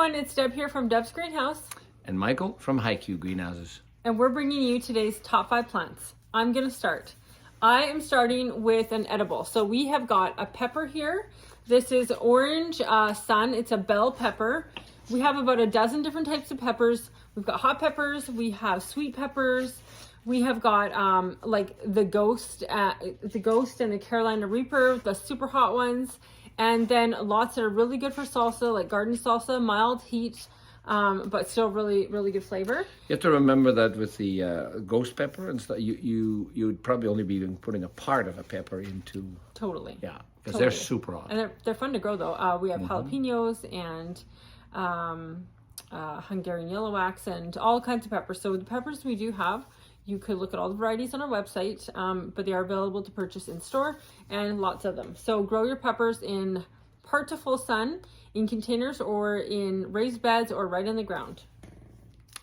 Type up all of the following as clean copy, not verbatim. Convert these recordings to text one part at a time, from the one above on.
everyone, it's Deb here from Deb's Greenhouse. And Michael from HiQ Greenhouses. And we're bringing you today's top 5 plants. I'm going to start. I am starting with an edible. So we have got a pepper here. This is orange sun. It's a bell pepper. We have about a dozen different types of peppers. We've got hot peppers. We have sweet peppers. We have got like the ghost and the Carolina Reaper, the super hot ones. And then lots that are really good for salsa, like garden salsa, mild heat, but still really, really good flavor. You have to remember that with the ghost pepper and stuff, you would probably only be putting a part of a pepper into. Totally. Yeah, because totally. they're super hot. And they're fun to grow though. We have jalapenos and Hungarian yellow wax and all kinds of peppers. So the peppers we do have, you could look at all the varieties on our website, but they are available to purchase in store and lots of them. So grow your peppers in part to full sun, in containers or in raised beds or right in the ground.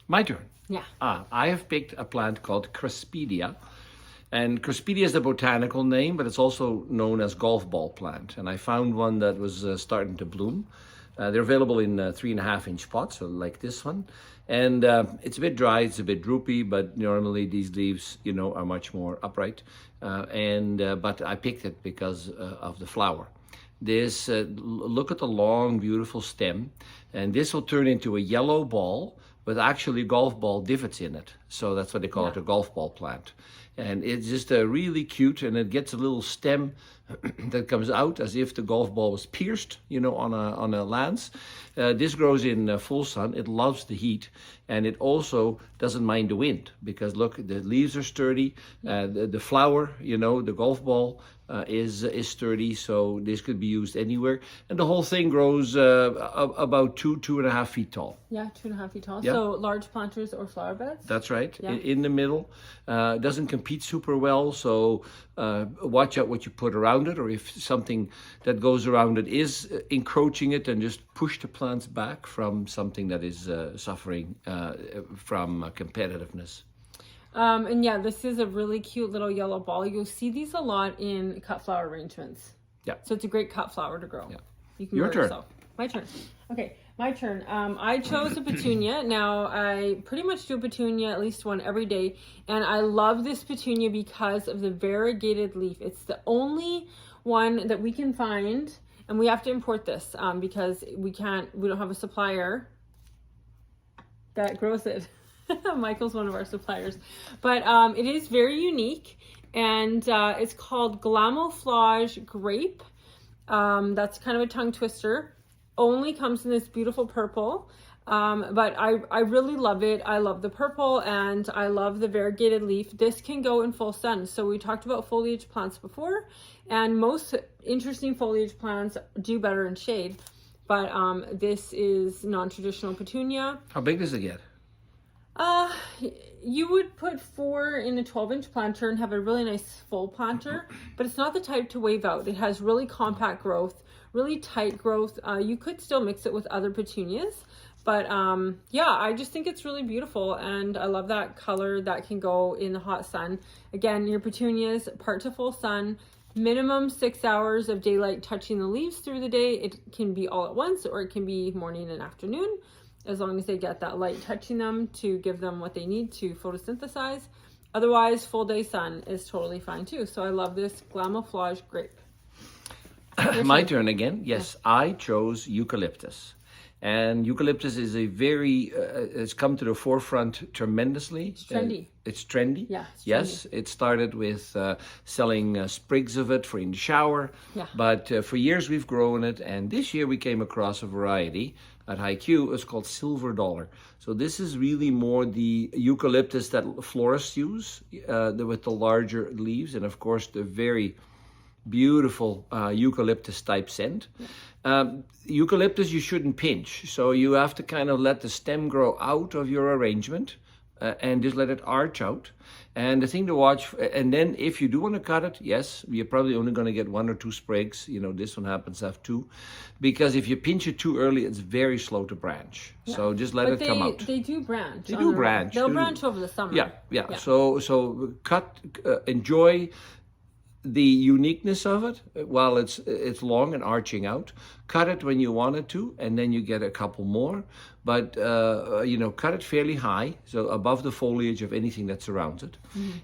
My turn. Yeah. I have picked a plant called Craspedia. And Craspedia is the botanical name, but it's also known as golf ball plant. And I found one that was starting to bloom. They're available in 3.5-inch pots, so like this one. And it's a bit dry, it's a bit droopy, but normally these leaves, are much more upright. But I picked it because of the flower. This, look at the long, beautiful stem, and this will turn into a yellow ball with actually golf ball divots in it. So that's what they call it, a golf ball plant. And it's just really cute, and it gets a little stem that comes out as if the golf ball was pierced, on a lance. This grows in full sun. It loves the heat, and it also doesn't mind the wind because look, the leaves are sturdy. The flower, the golf ball is sturdy, so this could be used anywhere. And the whole thing grows about 2.5 feet tall. Yeah, 2.5 feet tall. Yeah. So large planters or flower beds. That's right. Yeah. In the middle. Doesn't compete super well, so watch out what you put around it, or if something that goes around it is encroaching it, and just push the plants back from something that is suffering from competitiveness. And yeah, this is a really cute little yellow ball. You'll see these a lot in cut flower arrangements. Yeah. So it's a great cut flower to grow. Yeah. You can Your grow turn. yourself. My turn. Okay, my turn. I chose a petunia. Now, I pretty much do a petunia at least one every day. And I love this petunia because of the variegated leaf. It's the only one that we can find. And we have to import this because we don't have a supplier that grows it. Michael's one of our suppliers. But it is very unique. And it's called Glamouflage Grape. That's kind of a tongue twister. Only comes in this beautiful purple. But I really love it. I love the purple and I love the variegated leaf. This can go in full sun. So we talked about foliage plants before, and most interesting foliage plants do better in shade. But this is non-traditional petunia. How big does it get? You would put 4 in a 12-inch planter and have a really nice full planter, but it's not the type to wave out. It has really compact growth, really tight growth. You could still mix it with other petunias, but yeah, I just think it's really beautiful, and I love that color that can go in the hot sun. Again, your petunias, part to full sun, minimum 6 hours of daylight touching the leaves through the day. It can be all at once, or it can be morning and afternoon, as long as they get that light touching them to give them what they need to photosynthesize. Otherwise, full day sun is totally fine too. So I love this Glamouflage grape. My turn again. Yes, I chose Eucalyptus. And Eucalyptus is a very, it's come to the forefront tremendously. It's trendy. It's trendy. Yeah, it's trendy. Yes, it started with selling sprigs of it for in the shower. Yeah. But for years we've grown it. And this year we came across a variety at HiQ. It's called Silver Dollar. So this is really more the eucalyptus that florists use with the larger leaves. And of course, the very beautiful eucalyptus type scent. Eucalyptus you shouldn't pinch, so you have to kind of let the stem grow out of your arrangement and just let it arch out. And the thing to watch, and then if you do want to cut it, yes, you're probably only going to get 1 or 2 sprigs. This one happens to have 2, because if you pinch it too early, it's very slow to branch. Yeah. So just let it come out. They do branch. They do branch. They'll branch over the summer. Yeah. So cut, enjoy the uniqueness of it, while it's long and arching out, cut it when you want it to, and then you get a couple more. But cut it fairly high, so above the foliage of anything that surrounds it.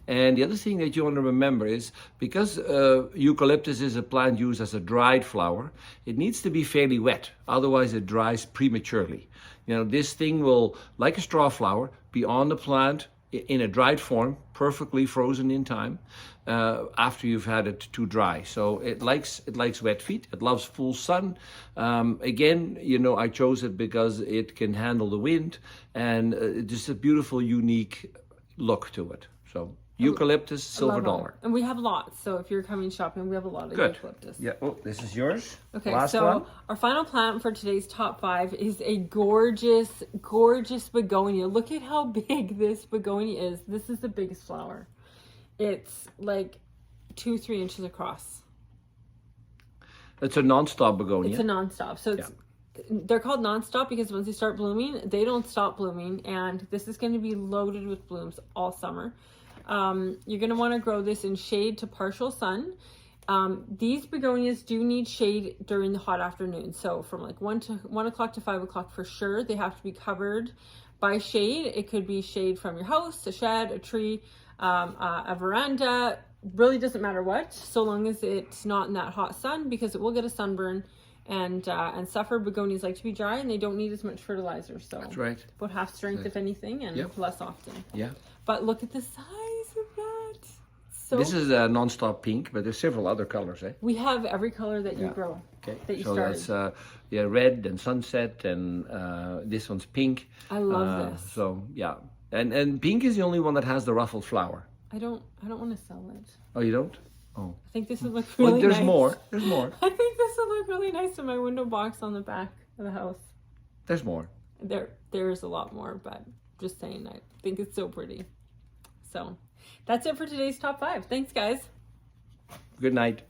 And the other thing that you want to remember is, because eucalyptus is a plant used as a dried flower, it needs to be fairly wet, otherwise it dries prematurely. This thing will, like a straw flower, be on the plant in a dried form, perfectly frozen in time, after you've had it to dry. So it likes wet feet. It loves full sun. Again, I chose it because it can handle the wind, and just a beautiful, unique look to it. So eucalyptus, silver dollar. And we have lots. So if you're coming shopping, we have a lot of eucalyptus. Yeah. Oh, this is yours. Okay. Last one. Our final plant for today's top 5 is a gorgeous, gorgeous begonia. Look at how big this begonia is. This is the biggest flower. It's like 2-3 inches across. It's a non-stop begonia. It's a non-stop. So they're called non-stop because once they start blooming, they don't stop blooming. And this is going to be loaded with blooms all summer. You're going to want to grow this in shade to partial sun. These begonias do need shade during the hot afternoon. So from like 1 o'clock to 5 o'clock for sure, they have to be covered by shade. It could be shade from your house, a shed, a tree, a veranda. Really doesn't matter what, so long as it's not in that hot sun, because it will get a sunburn and suffer. Begonias like to be dry, and they don't need as much fertilizer. So that's right. About half strength, if anything, and less often. Yeah. But look at the size of that. So this is a non-stop pink, but there's several other colors, eh? We have every color that you grow. Okay. That you so started. That's red and sunset, and this one's pink. I love this. So yeah, and pink is the only one that has the ruffled flower. I don't want to sell it. Oh, you don't? Oh. I think this would look really there's nice. more. There's more. I think this would look really nice in my window box on the back of the house. There's more. There's a lot more, but just saying, I think it's so pretty. So that's it for today's top 5. Thanks, guys. Good night.